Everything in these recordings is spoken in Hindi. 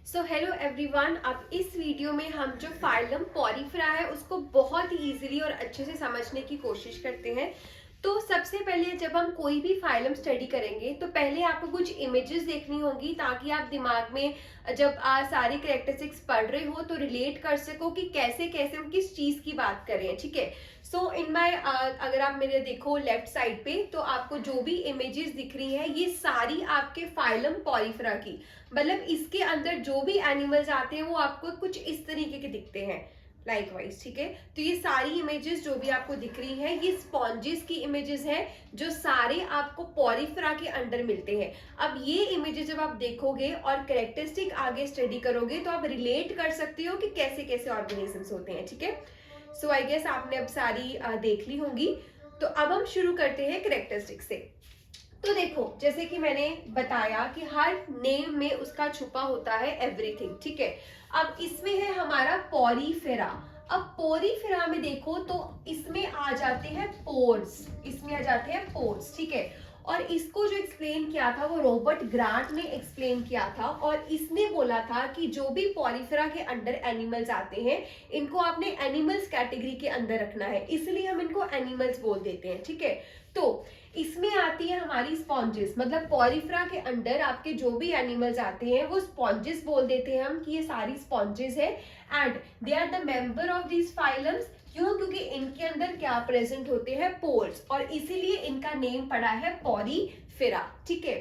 So hello everyone. अब इस वीडियो में हम जो फाइलम पॉरीफेरा है उसको बहुत ही इजीली और अच्छे से समझने की कोशिश करते हैं। तो सबसे पहले जब हम कोई भी फाइलम स्टडी करेंगे तो पहले आपको कुछ इमेजेस देखनी होंगी ताकि आप दिमाग में जब सारी कैरेक्टरिस्टिक्स पढ़ रहे हो तो रिलेट कर सको कि कैसे कैसे हम किस चीज की बात कर रहे हैं। ठीक है। सो इन माय अगर आप मेरे देखो लेफ्ट साइड पे तो आपको जो भी इमेजेस दिख रही है ये सारी आपके फाइलम पॉरीफेरा की, मतलब इसके अंदर जो भी एनिमल्स आते हैं वो आपको कुछ इस तरीके के दिखते हैं लाइकवाइज। ठीक है। तो ये सारी इमेजेस जो भी आपको दिख रही हैं ये स्पॉन्जेस की इमेजेस हैं जो सारे आपको पॉरीफेरा के अंडर मिलते हैं। अब ये इमेजेस जब आप देखोगे और कैरेक्टरिस्टिक आगे स्टडी करोगे तो आप रिलेट कर सकते हो कि कैसे कैसे ऑर्गेनिजम्स होते हैं। ठीक है। सो आई गेस आपने अब सारी देख ली होंगी। तो अब हम शुरू करते हैं कैरेक्टरिस्टिक से। तो देखो जैसे कि मैंने बताया कि हर नेम में उसका छुपा होता है एवरीथिंग। ठीक है। अब इसमें है हमारा पॉरीफेरा। अब पॉरीफेरा में देखो तो इसमें आ जाते हैं पोर्स, इसमें आ जाते हैं पोर्स। ठीक है। और इसको जो एक्सप्लेन किया था वो रॉबर्ट ग्रांट ने एक्सप्लेन किया था और इसने बोला था कि जो भी पॉरीफेरा के अंडर एनिमल्स आते हैं इनको आपने एनिमल्स कैटेगरी के अंदर रखना है, इसलिए हम इनको एनिमल्स बोल देते हैं। ठीक है। तो इसमें आती है हमारी स्पॉन्जेस, मतलब पॉरीफेरा के अंडर आपके जो भी एनिमल्स आते हैं वो स्पॉन्जेस बोल देते हैं हम कि ये सारी स्पॉन्जेस है and they are the member of these phylums. क्यों? क्योंकि इनके अंदर क्या प्रेजेंट होते हैं? पोर्स, और इसीलिए इनका नेम पड़ा है पॉरीफेरा। ठीक है।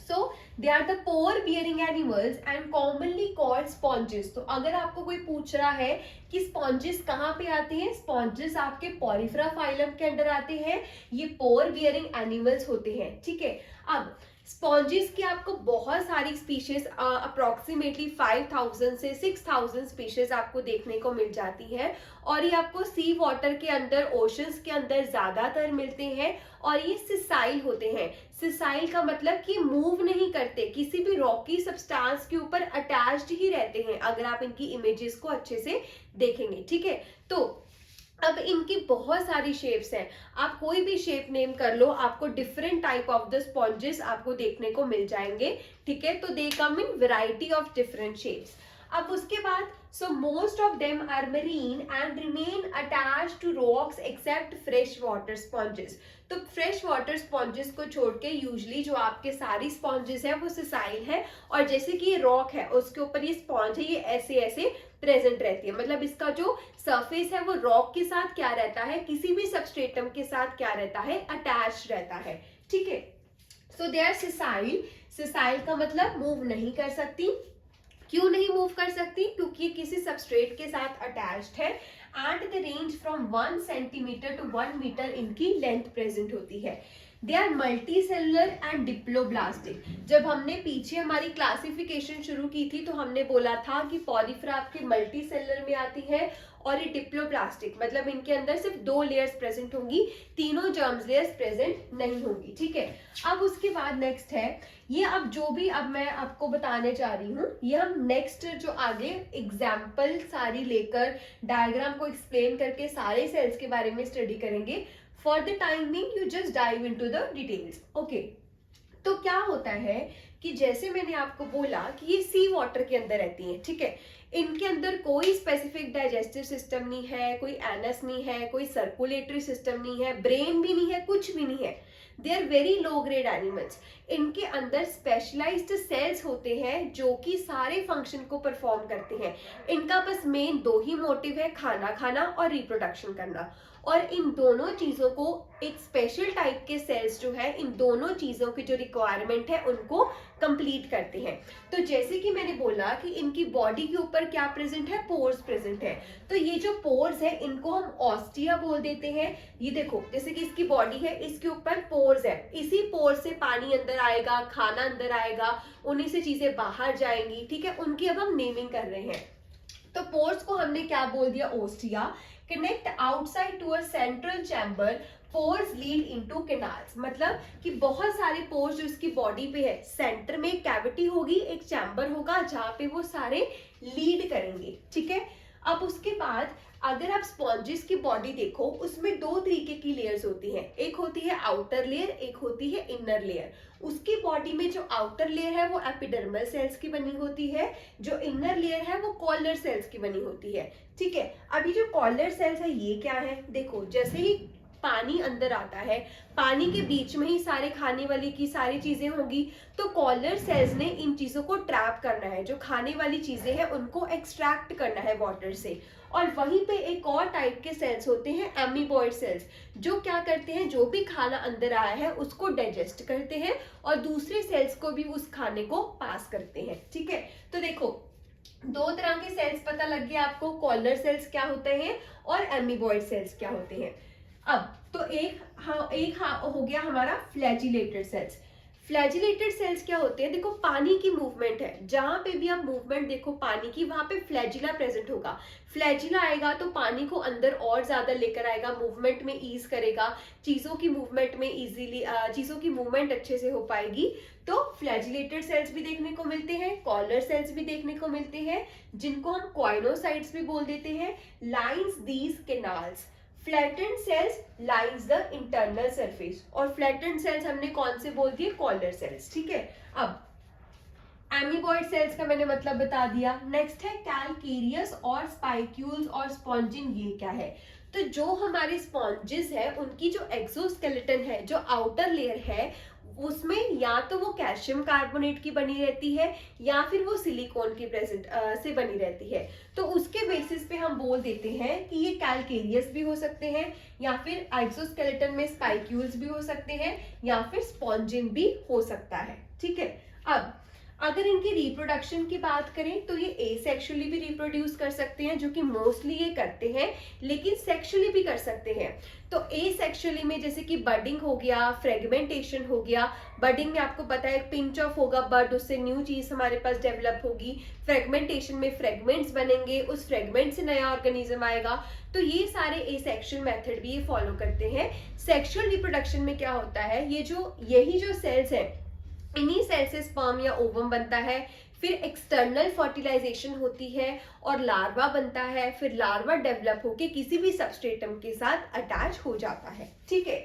So they are the pore bearing animals and commonly called sponges। तो अगर आपको कोई पूछ रहा है कि स्पॉन्जेस कहाँ पे आते हैं, स्पॉन्जेस आपके पॉरीफेरा फाइलम के अंदर आते हैं, ये पोर बियरिंग एनिमल्स होते हैं। ठीक है। अब स्पॉन्जेस की आपको बहुत सारी स्पीशीज अप्रोक्सीमेटली 5000 से 6000 स्पीशीज आपको देखने को मिल जाती है और ये आपको सी वाटर के अंदर, ओशंस के अंदर ज्यादातर मिलते हैं और ये सिसाइल होते हैं। सिसाइल का मतलब कि मूव नहीं करते, किसी भी रॉकी सब्सटेंस के ऊपर अटैच्ड ही रहते हैं अगर आप इनकी इमेजेस को अच्छे से देखेंगे। ठीक है। तो अब इनकी बहुत सारी शेप्स हैं, आप कोई भी शेप नेम कर लो आपको different type of the sponges आपको देखने को मिल जाएंगे। ठीक है। तो they come in variety of different shapes. अब उसके बाद so most of them are marine and remain attached to rocks except fresh water sponges। तो फ्रेश वाटर स्पॉन्जेस को छोड़ के यूजली जो आपके सारी स्पॉन्जेस है वो सिसाइल है और जैसे कि ये रॉक है उसके ऊपर ये स्पॉन्ज है, ये ऐसे ऐसे प्रेजेंट रहती है, मतलब इसका जो सरफेस है वो रॉक के साथ क्या रहता है, किसी भी सबस्ट्रेटम के साथ क्या रहता है, अटैच रहता है। ठीक है। सो दे आर सिसाइल। सिसाइल का मतलब मूव नहीं कर सकती। क्यों नहीं मूव कर सकती? क्योंकि ये किसी सबस्ट्रेट के साथ अटैच्ड है and the range from 1 centimetre to 1 metre इनकी लेंथ प्रेजेंट होती है। They are multi cellular and diploblastic. जब हमने पीछे हमारी क्लासिफिकेशन शुरू की थी तो हमने बोला था कि पॉलीफेरा आपके मल्टी सेलुलर में आती है और ये डिप्लोप्लास्टिक, मतलब इनके अंदर सिर्फ 2 लेयर्स प्रेजेंट होंगी, तीनों जर्म्स लेयर्स प्रेजेंट नहीं होंगी। ठीक है। अब उसके बाद नेक्स्ट है ये, अब जो भी अब मैं आपको बताने जा रही हूँ ये हम नेक्स्ट जो आगे एग्जाम्पल सारी लेकर डायग्राम को एक्सप्लेन करके सारे सेल्स के बारे में स्टडी करेंगे। For the timing you just dive into the details. Okay. तो क्या होता है कि जैसे मैंने आपको बोला कि ये सी वाटर के अंदर रहती हैं। ठीक है। इनके अंदर कोई स्पेसिफिक डाइजेस्टिव सिस्टम नहीं है, कोई एनस नहीं है, कोई सर्कुलेटरी सिस्टम नहीं है, ब्रेन भी नहीं है, कुछ भी नहीं है। They are very low grade animals. इनके अंदर स्पेशलाइज्ड सेल्स होते हैं जो कि सारे फंक्शन को परफॉर्म करते हैं। इनका बस मेन 2 ही मोटिव है, खाना खाना और रिप्रोडक्शन करना, और इन दोनों चीजों को एक स्पेशल टाइप के सेल्स जो है इन दोनों चीजों की जो रिक्वायरमेंट है उनको कंप्लीट करते हैं। तो जैसे कि मैंने बोला कि इनकी बॉडी के ऊपर क्या प्रेजेंट है, पोर्स प्रेजेंट है। तो ये जो पोर्स है इनको हम ऑस्टिया बोल देते हैं। ये देखो जैसे कि इसकी बॉडी है, इसके ऊपर पोर्स है, इसी पोर्स से पानी अंदर आएगा, खाना अंदर आएगा, उन्हीं से चीजें बाहर जाएंगी। ठीक है। उनकी अब हम नेमिंग कर रहे हैं। तो पोर्स को हमने क्या बोल दिया, ostia. Connect outside to a central chamber, pores lead into canals, मतलब कि बहुत सारे पोर्स जो इसकी बॉडी पे है, सेंटर में कैविटी होगी, एक चैम्बर होगा जहां पे वो सारे लीड करेंगे। ठीक है। अब उसके बाद अगर आप स्पॉन्जेस की बॉडी देखो, उसमें दो तरीके की लेयर्स होती हैं, एक होती है आउटर लेयर, एक होती है इनर लेयर। उसकी बॉडी में जो आउटर लेयर है वो एपिडर्मल सेल्स की बनी होती है, जो इनर लेयर है वो कॉलर सेल्स की बनी होती है। ठीक है, अभी जो कॉलर सेल्स है ये क्या है, देखो जैसे ही पानी अंदर आता है, पानी के बीच में ही सारे खाने वाली की सारी चीजें होंगी, तो कॉलर सेल्स ने इन चीजों को ट्रैप करना है, जो खाने वाली चीजें हैं उनको एक्सट्रैक्ट करना है वाटर से। और वहीं पे एक और टाइप के सेल्स होते हैं एमीबॉइड सेल्स, जो क्या करते हैं, जो भी खाना अंदर आया है उसको डाइजेस्ट करते हैं और दूसरे सेल्स को भी उस खाने को पास करते हैं। ठीक है, तो देखो दो तरह के सेल्स पता लग गया आपको, कॉलर सेल्स क्या होते हैं और एमीबॉइड सेल्स क्या होते हैं। अब तो एक हो गया हमारा फ्लैजिलेटेड सेल्स। फ्लैजिलेटेड सेल्स क्या होते हैं, देखो पानी की मूवमेंट है, जहां पे भी आप मूवमेंट देखो पानी की, वहां पे फ्लैजिला प्रेजेंट होगा। फ्लैजिला आएगा तो पानी को अंदर और ज्यादा लेकर आएगा, मूवमेंट में ईज करेगा, चीजों की मूवमेंट में इजीली चीजों की मूवमेंट अच्छे से हो पाएगी। तो फ्लैजिलेटेड सेल्स भी देखने को मिलते हैं, कॉलर सेल्स भी देखने को मिलते हैं, जिनको हम क्वाइनोसाइट्स भी बोल देते हैं। Lines these canals, flattened cells lines the internal surface, और फ्लैटेंड सेल्स हमने कौन से बोल दिए, कॉलर सेल्स। ठीक है, अब एमीबॉइड सेल्स का मैंने मतलब बता दिया। नेक्स्ट है कैलकेरियस और स्पाइक्यूल्स और स्पॉन्जिन, ये क्या है, तो जो हमारे स्पॉन्जेस है उनकी जो एक्सोस्केलेटन है, जो आउटर लेयर है, उसमें या तो वो कैल्शियम कार्बोनेट की बनी रहती है या फिर वो सिलिकॉन की से बनी रहती है। तो उसके बेसिस पे हम बोल देते हैं कि ये कैलकेरियस भी हो सकते हैं, या फिर एक्सोस्केलेटन में स्पाइक्यूल्स भी हो सकते हैं, या फिर स्पॉन्जिन भी हो सकता है। ठीक है, अब अगर इनकी रिप्रोडक्शन की बात करें तो ये एसेक्सुअली भी रिप्रोड्यूस कर सकते हैं, जो कि मोस्टली ये करते हैं, लेकिन सेक्सुअली भी कर सकते हैं। तो एसेक्सुअली में जैसे कि बडिंग हो गया, फ्रेगमेंटेशन हो गया। बडिंग में आपको पता है पिंच ऑफ होगा बड, उससे न्यू चीज हमारे पास डेवलप होगी। फ्रेगमेंटेशन में फ्रेगमेंट्स बनेंगे, उस फ्रेगमेंट से नया ऑर्गेनिज्म आएगा। तो ये सारे एसेक्सुअल मेथड भी ये फॉलो करते हैं। सेक्सुअल रिप्रोडक्शन में क्या होता है, यही जो सेल्स है, इन्हीं सेल से स्पर्म या ओवम बनता है, फिर एक्सटर्नल फर्टिलाइजेशन होती है और लार्वा बनता है, फिर लार्वा डेवलप होके किसी भी सबस्ट्रेटम के साथ अटैच हो जाता है। ठीक है,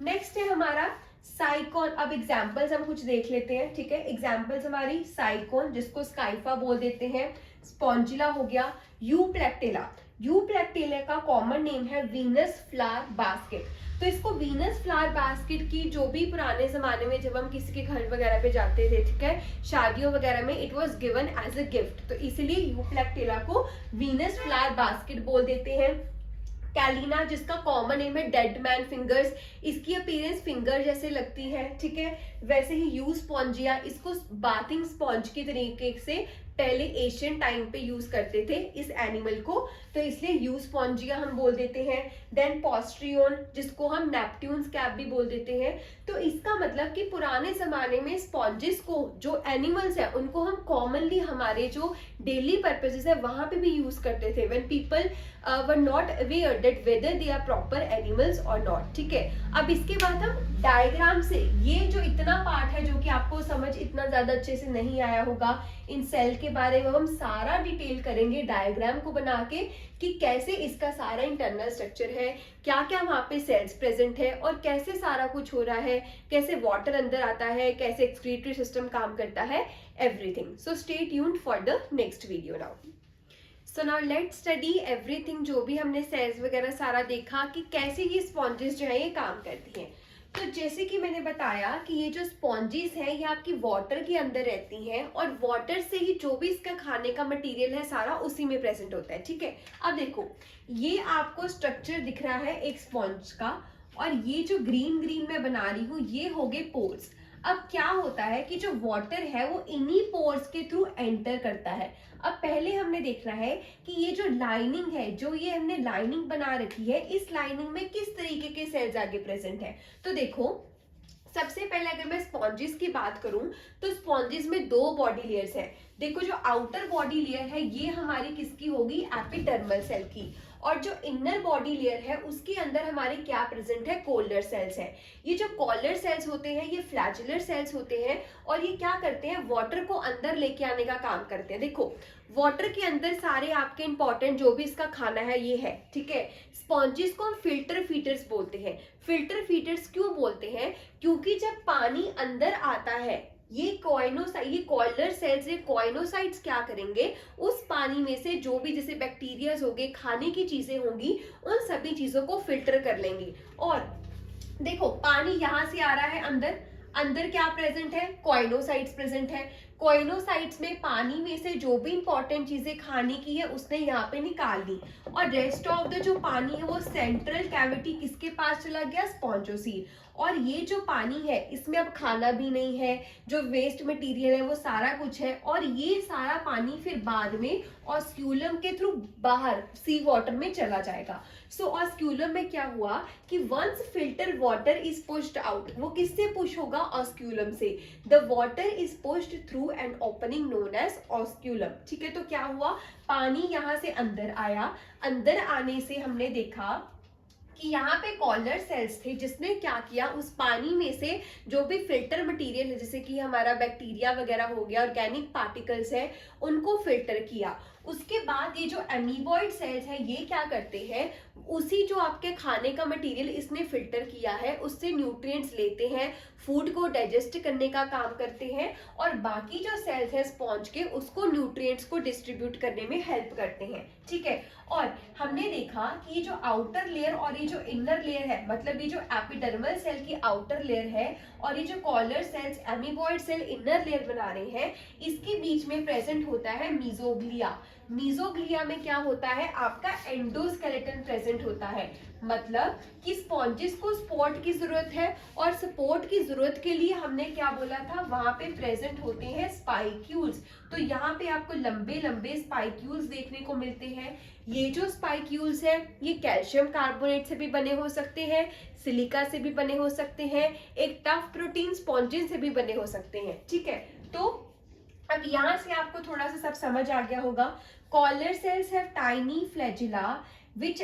नेक्स्ट है हमारा साइकोन। अब एग्जांपल्स हम कुछ देख लेते हैं। ठीक है, एग्जांपल्स हमारी साइकोन, जिसको स्काइफा बोल देते हैं, स्पॉन्जिला हो गया, यूप्लेक्टेला। यूप्लेक्टेला का कॉमन नेम है वीनस फ्लावर बास्केट। तो इसको वीनस फ्लावर बास्केट की, जो भी पुराने जमाने में जब हम किसी के घर वगैरह पे जाते थे, ठीक है, शादियों वगैरह में, it was given as a gift, तो इसलिए यूप्लेक्टेला को वीनस फ्लावर बास्केट बोल देते हैं। कैलिना, जिसका कॉमन नेम है डेड मैन फिंगर्स, इसकी अपीयरेंस फिंगर जैसे लगती है। ठीक है, वैसे ही यू स्पॉन्जिया, इसको बाथिंग स्पॉन्ज के तरीके से पहले एशियन टाइम पे यूज करते थे इस एनिमल को, तो इसलिए यू स्पॉन्जिया हम बोल देते हैं। देन पॉस्ट्रियोन, जिसको हम नेपट्यून्स कैप भी बोल देते हैं। तो इसका मतलब कि पुराने जमाने में स्पॉन्जेस को, जो एनिमल्स है, उनको हम कॉमनली हमारे जो डेली पर्पसेस है वहां पे भी यूज करते थे, when people were not aware that whether they are proper animals और नॉट। ठीक है, अब इसके बाद हम डायग्राम से, ये जो इतना पार्ट है जो कि आपको समझ इतना ज्यादा अच्छे से नहीं आया होगा, इन सेल के बारे में हम सारा डिटेल करेंगे डायग्राम को बना के, कि कैसे इसका सारा इंटरनल स्ट्रक्चर है, क्या क्या वहां पे सेल्स प्रेजेंट है, और कैसे सारा कुछ हो रहा है, कैसे वाटर अंदर आता है, कैसे एक्सक्रीटरी सिस्टम काम करता है, everything. So stay tuned for the next video now. So now let's study everything, जो भी हमने सेल्स वगैरह सारा देखा कि कैसे ये स्पॉन्जेस जो है ये काम करती हैं। तो जैसे कि मैंने बताया कि ये जो स्पॉन्जेस है ये आपकी वाटर के अंदर रहती हैं, और वाटर से ही जो भी इसका खाने का मटेरियल है सारा उसी में प्रेजेंट होता है। ठीक है, अब देखो ये आपको स्ट्रक्चर दिख रहा है एक स्पॉन्ज का, और ये जो ग्रीन ग्रीन मैं बना रही हूँ ये हो गए पोर्स। अब क्या होता है कि जो वाटर है वो इन्हीं पोर्स के थ्रू एंटर करता है। अब पहले हमने देखना है कि ये जो लाइनिंग है, जो ये हमने लाइनिंग बना रखी है, इस लाइनिंग में किस तरीके के सेल्स आगे प्रेजेंट है। तो देखो सबसे पहले अगर मैं स्पॉन्जेस की बात करूं तो स्पॉन्जेस में दो बॉडी लेयर्स है। देखो जो आउटर बॉडी लेयर है ये हमारी किसकी होगी, एपिडर्मल सेल की, और जो इनर बॉडी लेयर है उसके अंदर हमारे क्या प्रेजेंट है, कॉलर सेल्स है। ये जो कॉलर सेल्स होते हैं ये फ्लैजुलर सेल्स होते हैं और ये क्या करते हैं, वाटर को अंदर लेके आने का काम करते हैं। देखो वाटर के अंदर सारे आपके इंपॉर्टेंट जो भी इसका खाना है ये है, ठीक है। स्पॉन्जेस को हम फिल्टर फीडर्स बोलते हैं। फिल्टर फीडर्स क्यों बोलते हैं, क्योंकि जब पानी अंदर आता है ये कॉइलर सेल्स, ये कॉइनोसाइट्स क्या करेंगे, उस पानी में से जो भी जैसे बैक्टीरियाज होंगे, खाने की चीजें होंगी, उन सभी चीजों को फिल्टर कर लेंगे। और देखो पानी यहाँ से आ रहा है अंदर, अंदर क्या प्रेजेंट है, कॉइनोसाइट्स प्रेजेंट है। कॉइनोसाइट्स में पानी में से जो भी इंपॉर्टेंट चीजें खाने की है उसने यहाँ पे निकाल ली, और रेस्ट ऑफ द जो पानी है वो सेंट्रल कैविटी किसके पास चला गया, स्पॉन्जोसील। और ये जो पानी है इसमें अब खाना भी नहीं है, जो वेस्ट मटेरियल है वो सारा कुछ है, और ये सारा पानी फिर बाद में ऑस्क्यूलम के थ्रू बाहर सी वाटर में चला जाएगा। सो ऑस्क्यूलम में क्या हुआ कि once filter water is pushed out, वो किससे पुश होगा, ऑस्क्यूलम से। The water is pushed through an opening known as osculum, ठीक है। तो क्या हुआ, पानी यहाँ से अंदर आया, अंदर आने से हमने देखा कि यहाँ पे कॉलर सेल्स थे जिसने क्या किया, उस पानी में से जो भी फिल्टर मटेरियल है जैसे कि हमारा बैक्टीरिया वगैरह हो गया, ऑर्गेनिक पार्टिकल्स है, उनको फिल्टर किया। उसके बाद ये जो एमीबॉइड सेल्स है ये क्या करते हैं, उसी जो आपके खाने का मटेरियल इसने फिल्टर किया है उससे न्यूट्रिएंट्स लेते हैं, फूड को डाइजेस्ट करने का काम करते हैं, और बाकी जो सेल्स है स्पॉन्ज के उसको न्यूट्रिएंट्स को डिस्ट्रीब्यूट करने में हेल्प करते हैं, ठीक है। और हमने देखा कि ये जो आउटर लेयर और ये जो इनर लेयर है, मतलब ये जो एपिडर्मल सेल की आउटर लेयर है और ये जो collar cells amoeboid cell inner layer बना रहे हैं, इसके बीच में प्रेजेंट होता है मीजोग्लिया। मीजोग्लिया में क्या होता है, आपका एंडोस्केलेटन प्रेजेंट होता है। मतलब कि स्पॉन्जेस को सपोर्ट की जरूरत है, और सपोर्ट की जरूरत के लिए हमने क्या बोला था, वहां पे प्रेजेंट होते हैं स्पाइक्यूल्स। तो यहाँ पे आपको लंबे लंबे स्पाइक्यूल्स देखने को मिलते हैं। ये जो स्पाइक्यूल्स है ये कैल्शियम कार्बोनेट से भी बने हो सकते हैं, सिलिका से भी बने हो सकते हैं, एक टफ प्रोटीन स्पॉन्जिन से भी बने हो सकते हैं, ठीक है। तो अब यहाँ से आपको थोड़ा सा सब समझ आ गया होगा। Collar cells have tiny flagella which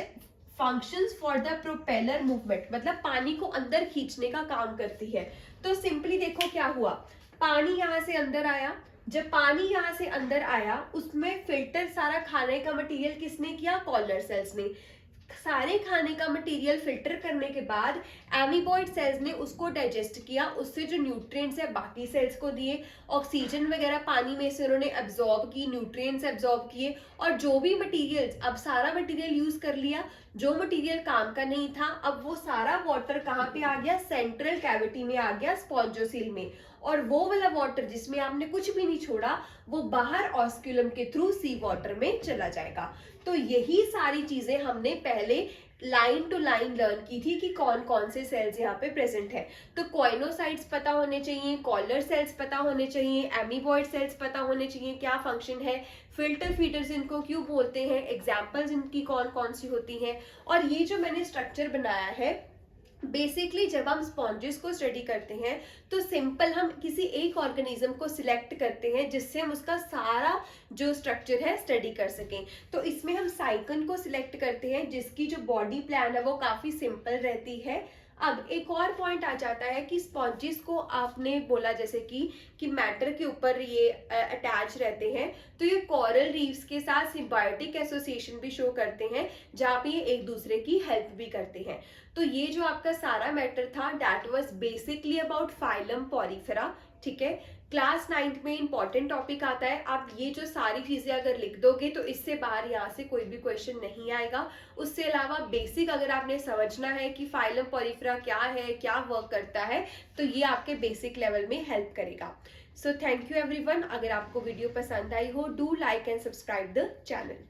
functions for the propeller movement, मतलब पानी को अंदर खींचने का काम करती है। तो सिंपली देखो क्या हुआ, पानी यहाँ से अंदर आया, जब पानी यहाँ से अंदर आया उसमें फिल्टर सारा खाने का मटेरियल किसने किया, कॉलर सेल्स ने। सारे खाने का मटेरियल फिल्टर करने के बाद एमीबॉइड सेल्स ने उसको डाइजेस्ट किया, उससे जो न्यूट्रिएंट्स है बाकी सेल्स को दिए, ऑक्सीजन वगैरह पानी में से उन्होंने एब्जॉर्ब की, न्यूट्रिएंट्स एब्जॉर्ब किए, और जो भी मटेरियल, अब सारा मटेरियल यूज कर लिया, जो मटेरियल काम का नहीं था, अब वो सारा वाटर कहाँ पे आ गया, सेंट्रल कैविटी में आ गया, स्पॉन्जोसील में। और वो वाला वाटर जिसमें आपने कुछ भी नहीं छोड़ा वो बाहर ऑस्क्यूलम के थ्रू सी वाटर में चला जाएगा। तो यही सारी चीजें हमने पहले लाइन टू लाइन लर्न की थी कि कौन कौन से सेल्स यहाँ पे प्रेजेंट है। तो कॉइनोसाइट्स पता होने चाहिए, कॉलर सेल्स पता होने चाहिए, एमीबॉइड सेल्स पता होने चाहिए, क्या फंक्शन है, फिल्टर फीडर्स इनको क्यों बोलते हैं, एग्जाम्पल्स इनकी कौन कौन सी होती हैं। और ये जो मैंने स्ट्रक्चर बनाया है, बेसिकली जब हम स्पॉन्जेस को स्टडी करते हैं तो सिंपल हम किसी एक ऑर्गेनिज्म को सिलेक्ट करते हैं जिससे हम उसका सारा जो स्ट्रक्चर है स्टडी कर सकें। तो इसमें हम साइकन को सिलेक्ट करते हैं जिसकी जो बॉडी प्लान है वो काफी सिंपल रहती है। अब एक और पॉइंट आ जाता है कि स्पॉन्जेस को आपने बोला जैसे कि मैटर के ऊपर ये अटैच रहते हैं, तो ये कोरल रीफ्स के साथ सिम्बायोटिक एसोसिएशन भी शो करते हैं जहाँ पे ये एक दूसरे की हेल्प भी करते हैं। तो ये जो आपका सारा मैटर था that was basically about phylum Porifera, ठीक है। क्लास 9th में इंपॉर्टेंट टॉपिक आता है, आप ये जो सारी चीजें अगर लिख दोगे तो इससे बाहर यहाँ से कोई भी क्वेश्चन नहीं आएगा। उससे अलावा बेसिक अगर आपने समझना है कि फाइलम पॉरीफेरा क्या है, क्या वर्क करता है, तो ये आपके बेसिक लेवल में हेल्प करेगा। So thank you everyone. अगर आपको वीडियो पसंद आई हो, do like and subscribe the channel.